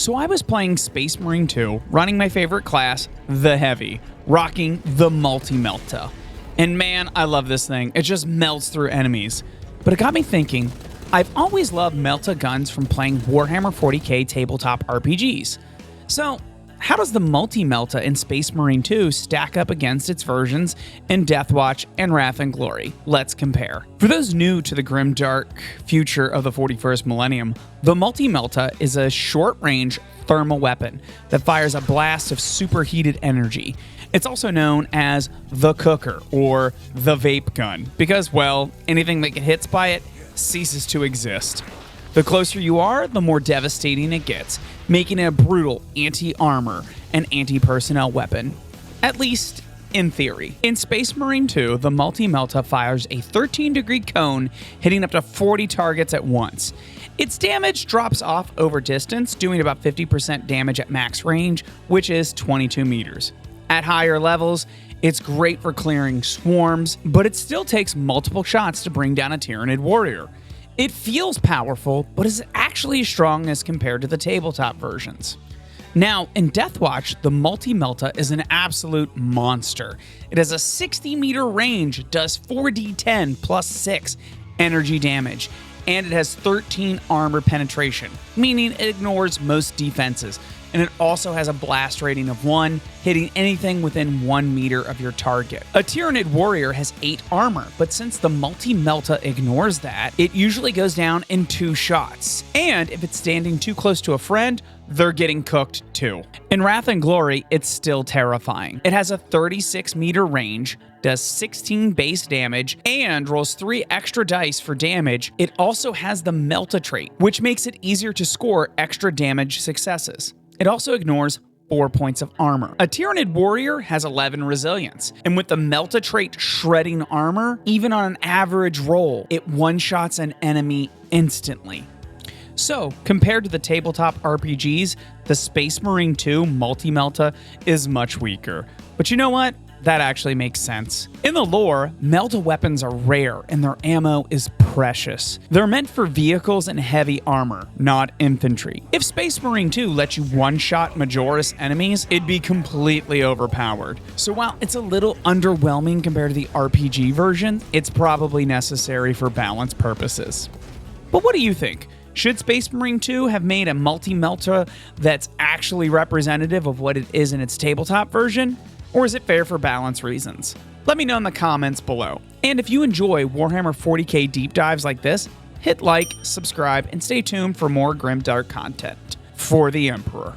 So I was playing Space Marine 2, running my favorite class, the Heavy, rocking the Multi-Melta. And man, I love this thing. It just melts through enemies. But it got me thinking, I've always loved Melta guns from playing Warhammer 40k tabletop RPGs. So how does the Multi-Melta in Space Marine 2 stack up against its versions in Deathwatch and Wrath and Glory? Let's compare. For those new to the grim dark future of the 41st millennium, the Multi-Melta is a short-range thermal weapon that fires a blast of superheated energy. It's also known as the cooker or the vape gun because, well, anything that hits by it ceases to exist. The closer you are, the more devastating it gets, making it a brutal anti-armor and anti-personnel weapon. At least in theory. In Space Marine 2, the Multi-Melta fires a 13-degree cone, hitting up to 40 targets at once. Its damage drops off over distance, doing about 50% damage at max range, which is 22 meters. At higher levels, it's great for clearing swarms, but it still takes multiple shots to bring down a Tyranid warrior. It feels powerful, but is actually strong as compared to the tabletop versions. Now, in Deathwatch, the Multi-Melta is an absolute monster. It has a 60-meter range, does 4d10 plus 6 energy damage, and it has 13 armor penetration, meaning it ignores most defenses. And it also has a blast rating of 1, hitting anything within 1 meter of your target. A Tyranid warrior has 8 armor, but since the Multi-Melta ignores that, it usually goes down in 2 shots. And if it's standing too close to a friend, they're getting cooked too. In Wrath and Glory, it's still terrifying. It has a 36-meter range, does 16 base damage, and rolls 3 extra dice for damage. It also has the Melta trait, which makes it easier to score extra damage successes. It also ignores 4 points of armor. A Tyranid warrior has 11 resilience, and with the Melta trait shredding armor, even on an average roll, it one-shots an enemy instantly. So, compared to the tabletop RPGs, the Space Marine 2 Multi-Melta is much weaker. But you know what? That actually makes sense. In the lore, Melta weapons are rare and their ammo is precious. They're meant for vehicles and heavy armor, not infantry. If Space Marine 2 lets you one-shot Majoris enemies, it'd be completely overpowered. So while it's a little underwhelming compared to the RPG version, it's probably necessary for balance purposes. But what do you think? Should Space Marine 2 have made a Multi-Melta that's actually representative of what it is in its tabletop version? Or is it fair for balance reasons? Let me know in the comments below. And if you enjoy Warhammer 40k deep dives like this, hit like, subscribe, and stay tuned for more grimdark content. For the Emperor.